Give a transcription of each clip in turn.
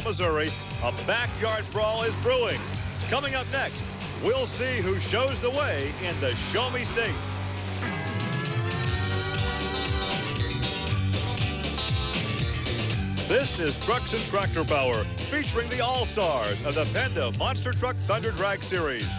Missouri, a backyard brawl is brewing. Coming up next, we'll see who shows the way in the Show Me State. This is Trucks and Tractor Power, featuring the all-stars of the Penda Monster Truck Thunder Drag Series.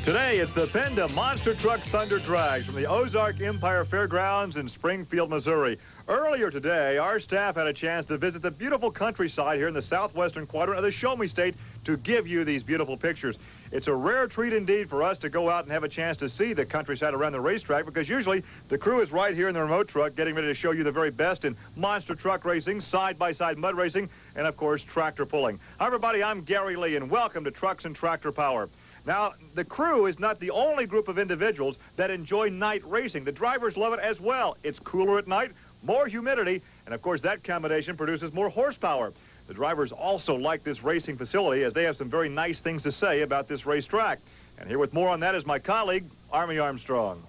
Today, it's the Penda Monster Truck Thunder Drags from the Ozark Empire Fairgrounds in Springfield, Missouri. Earlier today, our staff had a chance to visit the beautiful countryside here in the southwestern quadrant of the Show Me State to give you these beautiful pictures. It's a rare treat indeed for us to go out and have a chance to see the countryside around the racetrack, because usually the crew is right here in the remote truck getting ready to show you the very best in monster truck racing, side-by-side mud racing, and of course tractor pulling. Hi everybody, I'm Gary Lee and welcome to Trucks and Tractor Power. Now, the crew is not the only group of individuals that enjoy night racing. The drivers love it as well. It's cooler at night, more humidity, and of course that combination produces more horsepower. The drivers also like this racing facility, as they have some very nice things to say about this racetrack. And here with more on that is my colleague, Army Armstrong.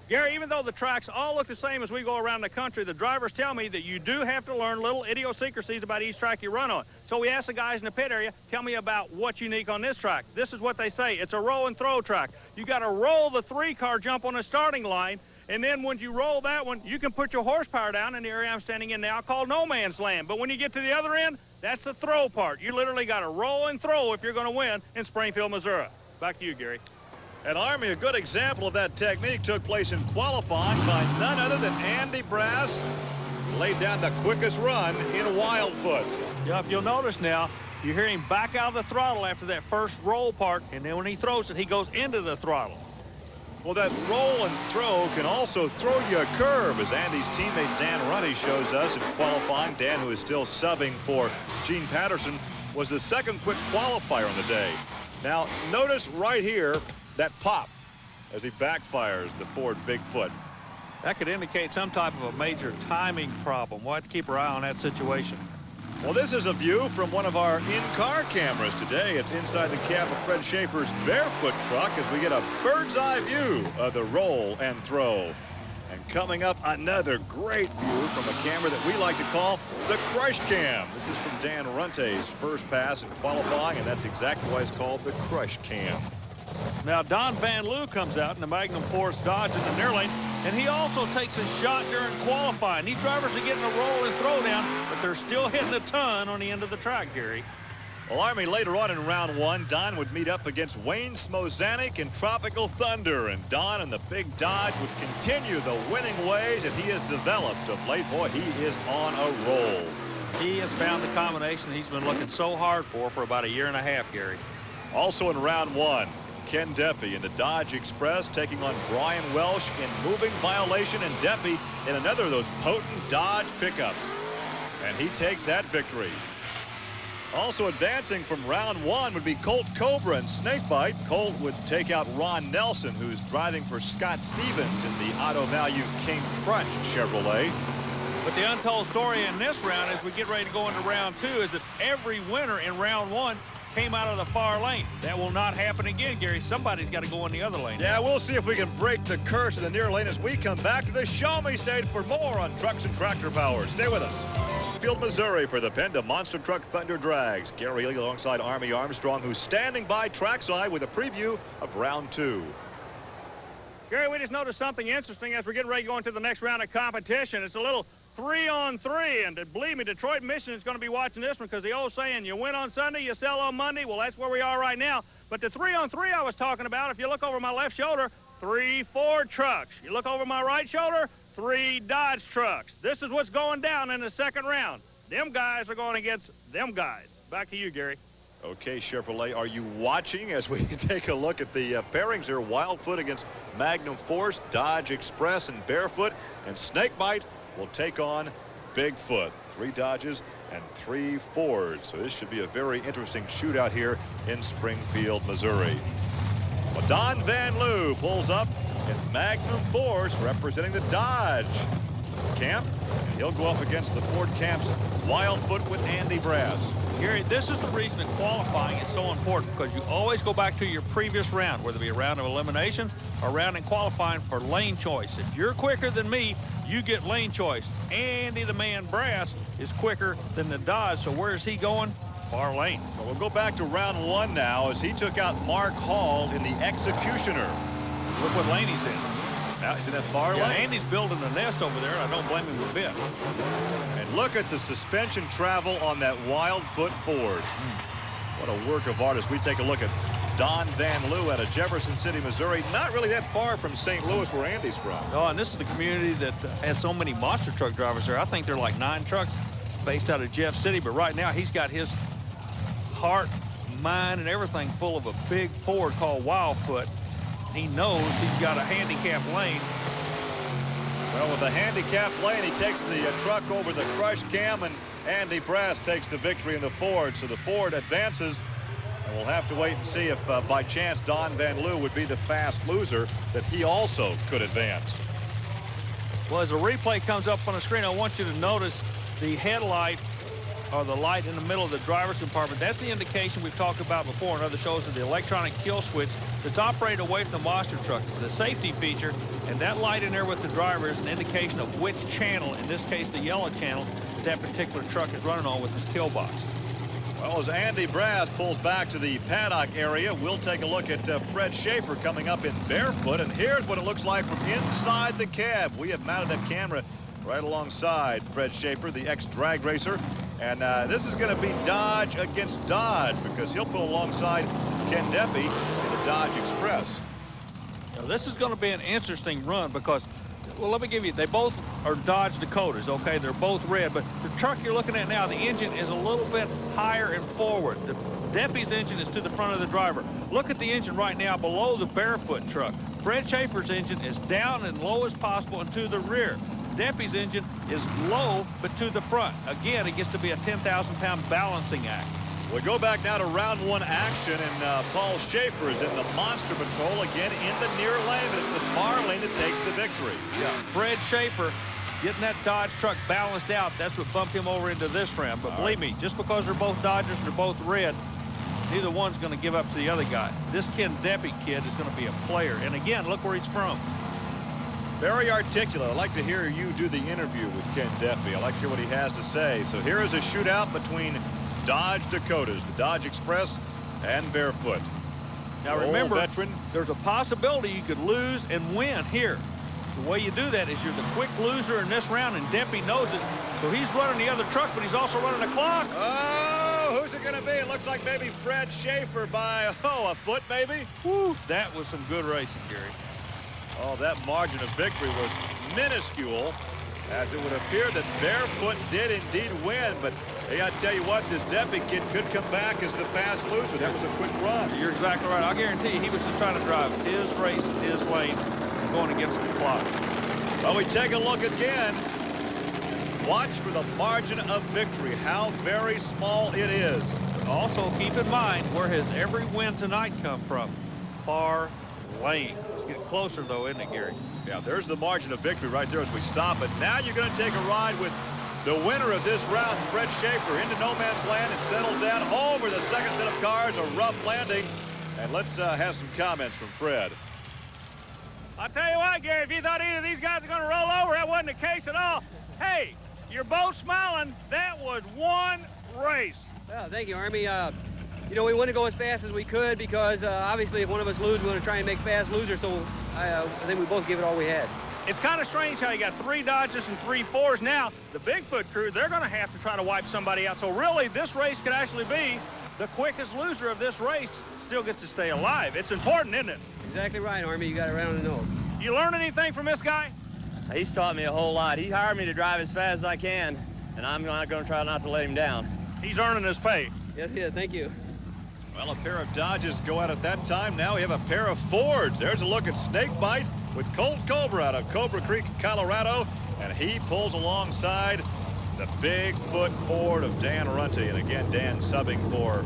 Gary, even though the tracks all look the same as we go around the country, the drivers tell me that you do have to learn little idiosyncrasies about each track you run on. So we asked the guys in the pit area, tell me about what's unique on this track. This is what they say. It's a roll and throw track. You got to roll the three-car jump on the starting line, and then when you roll that one, you can put your horsepower down in the area I'm standing in now called no man's land. But when you get to the other end, that's the throw part. You literally got to roll and throw if you're going to win in Springfield, Missouri. Back to you, Gary. And Army, a good example of that technique took place in qualifying by none other than Andy Brass. Laid down the quickest run in Wildfoot. Yeah, if you'll notice now, you hear him back out of the throttle after that first roll part, and then when he throws it, he goes into the throttle. Well, that roll and throw can also throw you a curve, as Andy's teammate Dan Runty shows us in qualifying. Dan, who is still subbing for Gene Patterson, was the second quick qualifier on the day. Now, notice right here that pop as he backfires the Ford Bigfoot. That could indicate some type of a major timing problem. We'll have to keep our eye on that situation. Well, this is a view from one of our in-car cameras today. It's inside the cab of Fred Schaefer's Barefoot truck as we get a bird's eye view of the roll and throw. And coming up, another great view from a camera that we like to call the Crush Cam. This is from Dan Runte's first pass in qualifying, and that's exactly why it's called the Crush Cam. Now, Don Van Loo comes out in the Magnum Force Dodge in the near lane, and he also takes a shot during qualifying. These drivers are getting a roll and throw down, but they're still hitting a ton on the end of the track, Gary. Well, Army, later on in round one, Don would meet up against Wayne Smozanik in Tropical Thunder, and Don and the big Dodge would continue the winning ways that he has developed of late. Boy, he is on a roll. He has found the combination he's been looking so hard for about a year and a half, Gary. Also in round one, Ken Duffy in the Dodge Express taking on Brian Welsh in moving violation, and Duffy in another of those potent Dodge pickups. And he takes that victory. Also advancing from round one would be Colt Cobra in Snakebite. Colt would take out Ron Nelson, who's driving for Scott Stevens in the Auto Value King Crunch Chevrolet. But the untold story in this round, as we get ready to go into round two, is that every winner in round one came out of the far lane. That will not happen again, Gary. Somebody's got to go in the other lane. Yeah, we'll see if we can break the curse of the near lane as we come back to the Show Me State for more on Trucks and Tractor Power. Stay with us. Springfield, Missouri for the Penda Monster Truck Thunder Drags. Gary Lee alongside Army Armstrong, who's standing by trackside with a preview of round two. Gary, we just noticed something interesting as we're getting ready to go into the next round of competition. It's a little 3-on-3, and believe me, Detroit, Michigan is going to be watching this one, because the old saying, you win on Sunday, you sell on Monday. Well, that's where we are right now. But the 3-on-3 I was talking about, if you look over my left shoulder, 3 Ford trucks. You look over my right shoulder, 3 Dodge trucks. This is what's going down in the second round. Them guys are going against them guys. Back to you, Gary. Okay, Chevrolet, are you watching as we take a look at the pairings here? Wildfoot against Magnum Force, Dodge Express and Barefoot, and Snakebite will take on Bigfoot. 3 Dodges and 3 Fords. So this should be a very interesting shootout here in Springfield, Missouri. Well, Don Van Loo pulls up in Magnum Force representing the Dodge camp. And he'll go up against the Ford camp's Wildfoot with Andy Brass. Gary, this is the reason that qualifying is so important, because you always go back to your previous round, whether it be a round of elimination or a round in qualifying for lane choice. If you're quicker than me, you get lane choice. Andy the Man Brass is quicker than the Dodge, so where is he going? Far lane. Well, we'll go back to round 1 now as he took out Mark Hall in the Executioner. Look what lane he's in. Now he's in that far lane. Andy's building a nest over there, and I don't blame him a bit. And look at the suspension travel on that Wildfoot Ford. What a work of art as we take a look at Don Van Loo out of Jefferson City, Missouri. Not really that far from St. Louis, where Andy's from. Oh, and this is the community that has so many monster truck drivers there. I think there are like 9 trucks based out of Jeff City, but right now he's got his heart, mind, and everything full of a big Ford called Wildfoot. He knows he's got a handicap lane. Well, with the handicap lane, he takes the truck over the crush cam, and Andy Brass takes the victory in the Ford. So the Ford advances, and we'll have to wait and see if by chance Don Van Loo would be the fast loser, that he also could advance. Well, as the replay comes up on the screen, I want you to notice the headlight, or the light in the middle of the driver's compartment. That's the indication we've talked about before in other shows of the electronic kill switch that's operated away from the monster truck. It's a safety feature, and that light in there with the driver is an indication of which channel, in this case the yellow channel, that particular truck is running on with this kill box. Well, as Andy Brass pulls back to the paddock area, we'll take a look at Fred Schaefer coming up in barefoot, and here's what it looks like from inside the cab. We have mounted that camera right alongside Fred Schaefer, the ex-drag racer. And this is going to be Dodge against Dodge, because he'll pull alongside Ken Deppy in the Dodge Express. Now, this is going to be an interesting run because, well, let me give you, they both are Dodge Dakotas, okay? They're both red, but the truck you're looking at now, the engine is a little bit higher and forward. The Deppy's engine is to the front of the driver. Look at the engine right now below the barefoot truck. Fred Schaefer's engine is down and low as possible and to the rear. Deppy's engine is low, but to the front. Again, it gets to be a 10,000-pound balancing act. We go back now to round 1 action, and Paul Schaefer is in the Monster Patrol again in the near lane, but it's the far lane that takes the victory. Yeah, Fred Schaefer getting that Dodge truck balanced out. That's what bumped him over into this round. But believe me, just because they're both Dodgers and they're both red, neither one's going to give up to the other guy. This Ken Deppy kid is going to be a player. And again, look where he's from. Very articulate. I'd like to hear you do the interview with Ken Deppy. I'd like to hear what he has to say. So here is a shootout between Dodge Dakotas, the Dodge Express, and barefoot. Now remember, there's a possibility you could lose and win here. The way you do that is you're the quick loser in this round, and Deppy knows it. So he's running the other truck, but he's also running the clock. Oh, who's it going to be? It looks like maybe Fred Schaefer by, a foot maybe. Whew, that was some good racing, Gary. Oh, that margin of victory was minuscule, as it would appear that barefoot did indeed win. But hey, I tell you what, this Deppy kid could come back as the fast loser. That was a quick run. You're exactly right. I'll guarantee you he was just trying to drive his race, his lane, and going against the clock. Well, we take a look again. Watch for the margin of victory, how very small it is. Also, keep in mind, where has every win tonight come from? Far lane. It's getting closer, though, isn't it, Gary? Yeah, there's the margin of victory right there as we stop it. Now you're going to take a ride with the winner of this round, Fred Schaefer, into no man's land. It settles down over the second set of cars, a rough landing. And let's have some comments from Fred. I'll tell you what, Gary, if you thought either of these guys were going to roll over, that wasn't the case at all. Hey, you're both smiling. That was one race. Well, thank you, Army. You know, we want to go as fast as we could because obviously if one of us loses, we want to try and make fast losers. So I think we both give it all we had. It's kind of strange how you got 3 Dodges and 3 Fords. Now, the Bigfoot crew, they're going to have to try to wipe somebody out. So really, this race could actually be the quickest loser of this race still gets to stay alive. It's important, isn't it? Exactly right, Army. You got it right on the nose. You learn anything from this guy? He's taught me a whole lot. He hired me to drive as fast as I can, and I'm not going to try not to let him down. He's earning his pay. Yes, he is. Thank you. Well, a pair of Dodges go out at that time. Now we have a pair of Fords. There's a look at Snakebite with Colt Cobra out of Cobra Creek, Colorado, and he pulls alongside the Bigfoot Ford of Dan Runte. And again, Dan subbing for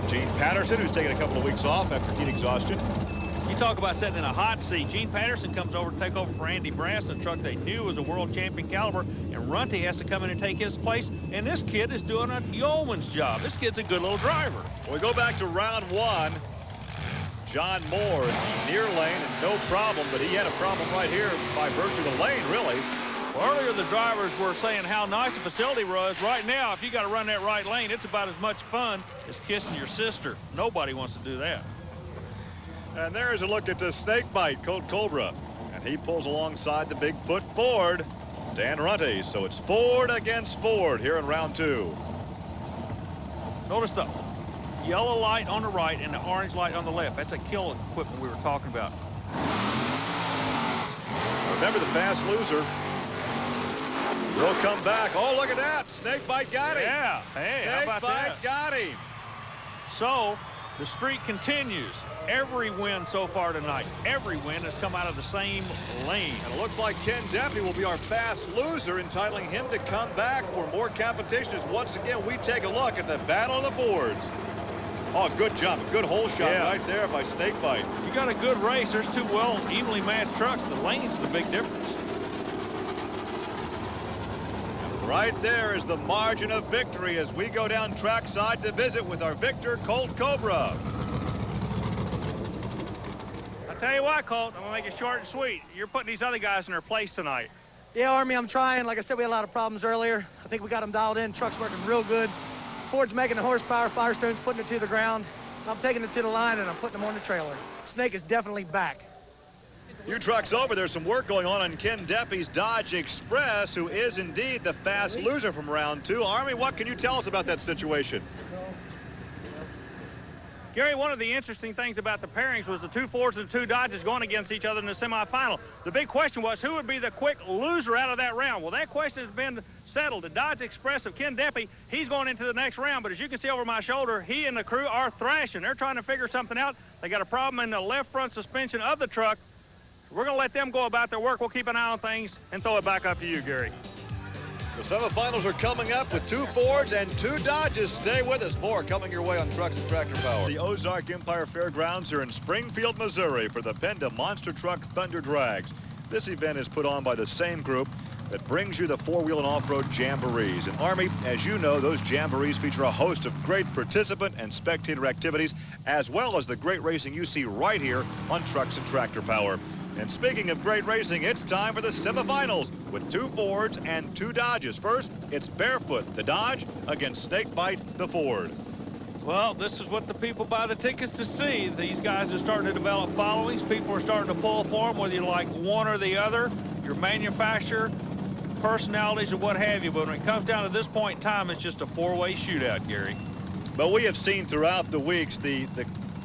Gene Patterson, who's taking a couple of weeks off after heat exhaustion. You talk about sitting in a hot seat. Gene Patterson comes over to take over for Andy Brass, the truck they knew was a world champion caliber, and Runte has to come in and take his place, and this kid is doing a yeoman's job. This kid's a good little driver. We go back to round 1. John Moore near lane and no problem, but he had a problem right here by virtue of the lane, really. Well, earlier the drivers were saying how nice the facility was. Right now, if you got to run that right lane, it's about as much fun as kissing your sister. Nobody wants to do that. And there's a look at the snakebite, Colt Cobra. And he pulls alongside the Bigfoot Ford, Dan Runte. So it's Ford against Ford here in round 2. Notice the yellow light on the right and the orange light on the left. That's a kill equipment we were talking about. Remember, the fast loser will come back. Oh, look at that. Snakebite got him. Yeah. Hey, how about that? Snakebite got him. So the streak continues. Every win so far tonight, every win has come out of the same lane. And it looks like Ken Deppy will be our fast loser, entitling him to come back for more competition as once again we take a look at the Battle of the Fords. Oh, good jump. Good hole shot right there by Snakebite. You got a good race. There's two well evenly matched trucks. The lane's the big difference. Right there is the margin of victory as we go down trackside to visit with our victor, Colt Cobra. Tell you what, Colt, I'm going to make it short and sweet. You're putting these other guys in their place tonight. Yeah, Army, I'm trying. Like I said, we had a lot of problems earlier. I think we got them dialed in. Truck's working real good. Ford's making the horsepower. Firestone's putting it to the ground. I'm taking it to the line, and I'm putting them on the trailer. Snake is definitely back. Few trucks over, there's some work going on Ken Deppy's Dodge Express, who is indeed the fast loser from round 2. Army, what can you tell us about that situation? Gary, one of the interesting things about the pairings was the two Fords and the two Dodges going against each other in the semifinal. The big question was who would be the quick loser out of that round. Well, that question has been settled. The Dodge Express of Ken Deppy, he's going into the next round, but as you can see over my shoulder, he and the crew are thrashing. They're trying to figure something out. They got a problem in the left front suspension of the truck. We're going to let them go about their work. We'll keep an eye on things and throw it back up to you, Gary. The semifinals are coming up with two Fords and two Dodges. Stay with us. More coming your way on Trucks and Tractor Power. The Ozark Empire Fairgrounds are in Springfield, Missouri for the Penda Monster Truck Thunder Drags. This event is put on by the same group that brings you the four-wheel and off-road jamborees. And Army, as you know, those jamborees feature a host of great participant and spectator activities, as well as the great racing you see right here on Trucks and Tractor Power. And speaking of great racing, it's time for the semifinals with two Fords and two Dodges. First, it's Barefoot, the Dodge, against Snakebite, the Ford. Well, this is what the people buy the tickets to see. These guys are starting to develop followings. People are starting to pull for them, whether you like one or the other, your manufacturer, personalities, or what have you. But when it comes down to this point in time, it's just a four-way shootout, Gary. But we have seen throughout the weeks the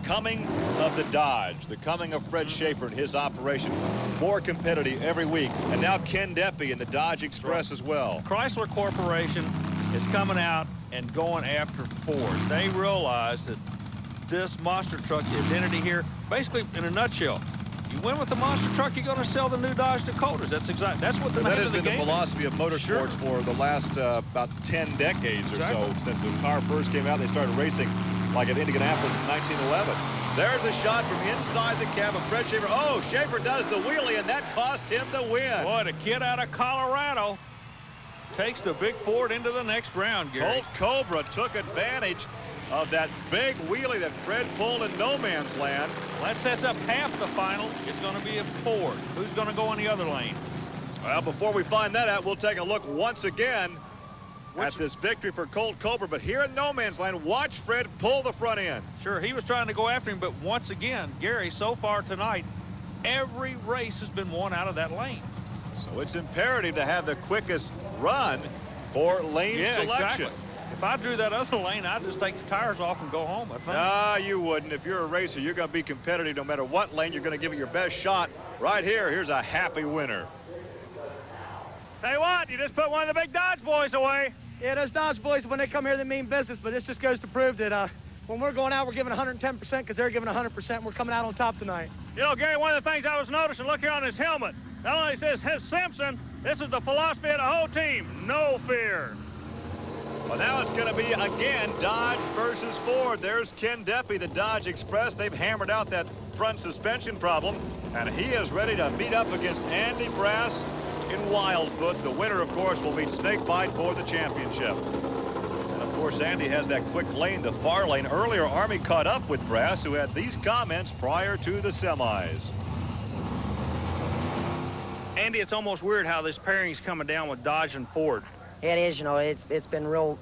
coming of the Dodge, the coming of Fred Schaefer and his operation, more competitive every week. And now Ken Deppy and the Dodge Express as well. Chrysler Corporation is coming out and going after Ford. They realize that this monster truck, the identity here, basically in a nutshell, you win with the monster truck, you're going to sell the new Dodge Dakotas. That's what the that name has of the been game the philosophy of motorsports for the last about 10 decades or so. Since the car first came out, they started racing like at Indianapolis in 1911. There's a shot from inside the cab of Fred Schaefer. Oh, Schaefer does the wheelie, and that cost him the win. Boy, the kid out of Colorado takes the big Ford into the next round, Gary. Colt Cobra took advantage of that big wheelie that Fred pulled in no man's land. That sets up half the final. It's going to be a Ford. Who's going to go in the other lane? Well, before we find that out, we'll take a look once again at this victory for Colt Cobra. But here in no man's land, watch Fred pull the front end. Sure, he was trying to go after him, but once again, Gary, so far tonight, every race has been won out of that lane. So it's imperative to have the quickest run for lane selection. Exactly. If I drew that other lane, I'd just take the tires off and go home, I think. No, you wouldn't. If you're a racer, you're going to be competitive no matter what lane. You're going to give it your best shot. Right here, here's a happy winner. Tell you what, you just put one of the big Dodge boys away. Yeah, those Dodge boys, when they come here, they mean business, but this just goes to prove that when we're going out, we're giving 110% because they're giving 100%. We're coming out on top tonight. You know, Gary, one of the things I was noticing, look here on his helmet. Not only says Simpson, this is the philosophy of the whole team. No fear. Well, now it's going to be, again, Dodge versus Ford. There's Ken Deppy, the Dodge Express. They've hammered out that front suspension problem, and he is ready to meet up against Andy Brass in Wildfoot. The winner, of course, will meet Snakebite for the championship. And, of course, course, Andy has that quick lane, the far lane. Earlier, Army caught up with Brass, who had these comments prior to the semis. Andy, it's almost weird how this pairing's coming down with Dodge and Ford. It is, you know, it's been real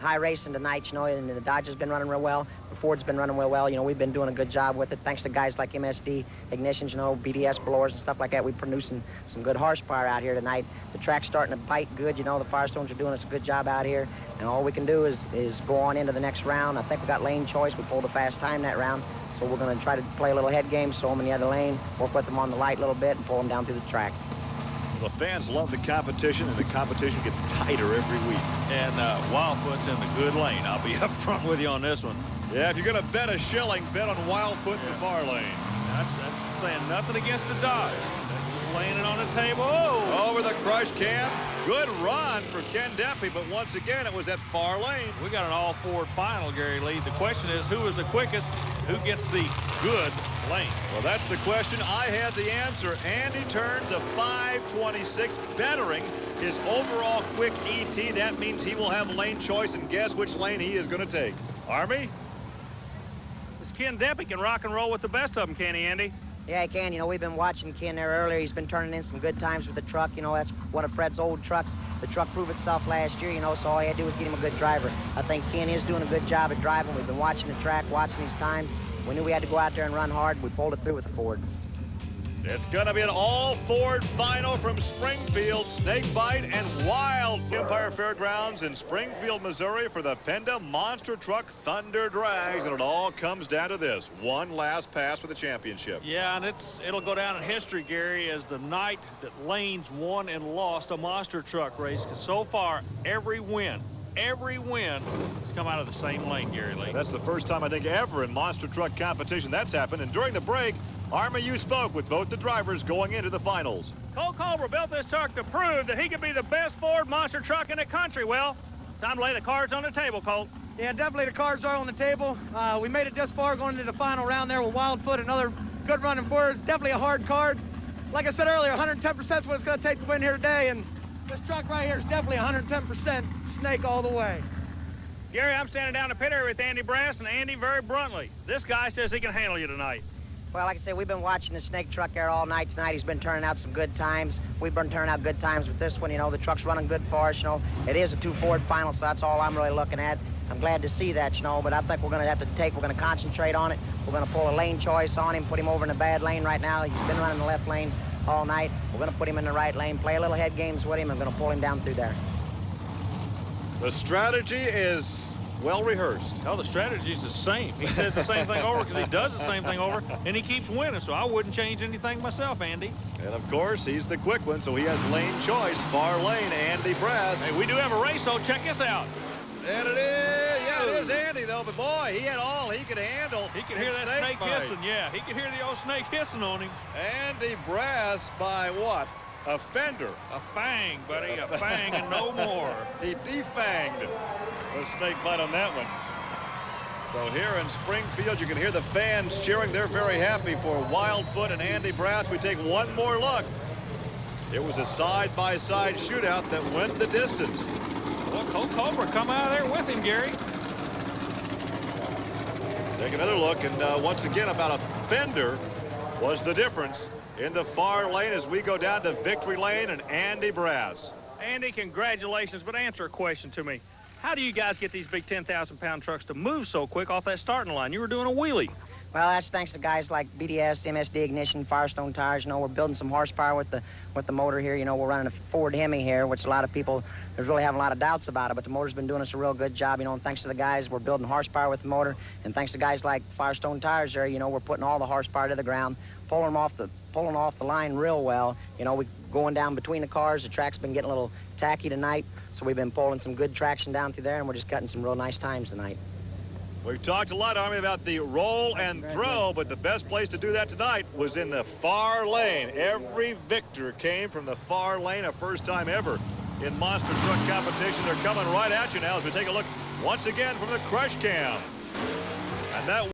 high racing tonight, you know, and the Dodge has been running real well. The Ford's been running real well. You know, we've been doing a good job with it. Thanks to guys like MSD ignitions, you know, BDS blowers and stuff like that. We're producing some good horsepower out here tonight. The track's starting to bite good. You know, the Firestones are doing us a good job out here. And all we can do is go on into the next round. I think we got lane choice. We pulled a fast time that round. So we're going to try to play a little head game, show them in the other lane, work with them on the light a little bit, and pull them down through the track. The fans love the competition, and the competition gets tighter every week. And Wildfoot's in the good lane. I'll be up front with you on this one. Yeah, if you're going to bet a shilling, bet on Wildfoot in the far lane. That's saying nothing against the Dodge. That's laying it on the table. Oh! Over the crush cam. Good run for Ken Deppy, but once again, it was that far lane. We got an all-Ford final, Gary Lee. The question is, who is the quickest? Who gets the good lane? Well, that's the question. I had the answer. Andy turns a 5:26, bettering his overall quick ET. That means he will have lane choice, and guess which lane he is going to take. Army? This Ken Deppy can rock and roll with the best of them, can he, Andy? Yeah, he can. You know, we've been watching Ken there earlier. He's been turning in some good times with the truck. You know, that's one of Fred's old trucks. The truck proved itself last year, you know, so all he had to do was get him a good driver. I think Ken is doing a good job at driving. We've been watching the track, watching these times. We knew we had to go out there and run hard. We pulled it through with the Ford. It's going to be an all-Ford final from Springfield, Snakebite and Wild Empire Fairgrounds in Springfield, Missouri for the Penda Monster Truck Thunder Drags. And it all comes down to this. One last pass for the championship. Yeah, and it'll go down in history, Gary, as the night that Lanes won and lost a monster truck race. Because so far, every win has come out of the same lane, Gary Lee. That's the first time, I think, ever in monster truck competition that's happened. And during the break, Army, you spoke with both the drivers going into the finals. Cole Culver built this truck to prove that he could be the best Ford monster truck in the country. Well, time to lay the cards on the table, Colt. Yeah, definitely the cards are on the table. We made it this far going into the final round there with Wildfoot, another good running Ford. Definitely a hard card. Like I said earlier, 110% is what it's going to take to win here today, and this truck right here is definitely 110% Snake all the way. Gary, I'm standing down the pit area with Andy Brass, and Andy, very bluntly, this guy says he can handle you tonight. Well, like I said, we've been watching the Snake truck there all night tonight. He's been turning out some good times. We've been turning out good times with this one. You know, the truck's running good for us. You know, it is a 2 Ford final, so that's all I'm really looking at. I'm glad to see that, you know, but I think we're going to have to we're going to concentrate on it. We're going to pull a lane choice on him, put him over in a bad lane right now. He's been running the left lane all night. We're going to put him in the right lane, play a little head games with him, and we're going to pull him down through there. The strategy is well rehearsed. Oh, the strategy's the same. He says the same thing over because he does the same thing over, and he keeps winning, so I wouldn't change anything myself, Andy. And, of course, he's the quick one, so he has lane choice. Far lane, Andy Brass. Hey, we do have a race, so check this out. And it is, yeah, it is Andy, though, but boy, he had all he could handle. He could hear that snake hissing, yeah. He could hear the old snake hissing on him. Andy Brass by what? A fender. A fang, buddy, a fang and no more. He defanged the snake bite on that one. So here in Springfield, you can hear the fans cheering. They're very happy for Wildfoot and Andy Brass. We take one more look. It was a side-by-side shootout that went the distance. Well, Cole Culver come out of there with him, Gary. Take another look, and once again, about a fender was the difference in the far lane as we go down to victory lane and Andy Brass. Andy, congratulations, but answer a question to me. How do you guys get these big 10,000-pound trucks to move so quick off that starting line? You were doing a wheelie. Well, that's thanks to guys like BDS, MSD ignition, Firestone tires. You know, we're building some horsepower with the motor here. You know, we're running a Ford Hemi here, which a lot of people there's really having a lot of doubts about it, but the motor's been doing us a real good job. You know, and thanks to the guys, we're building horsepower with the motor, and thanks to guys like Firestone tires there, you know, we're putting all the horsepower to the ground, pulling off the line real well. You know, we going down between the cars. The track's been getting a little tacky tonight, so we've been pulling some good traction down through there, and we're just cutting some real nice times tonight. We've talked a lot, Army, about the roll and throw, but the best place to do that tonight was in the far lane. Every victor came from the far lane, a first time ever in monster truck competition. They're coming right at you now as we take a look once again from the crush cam. And that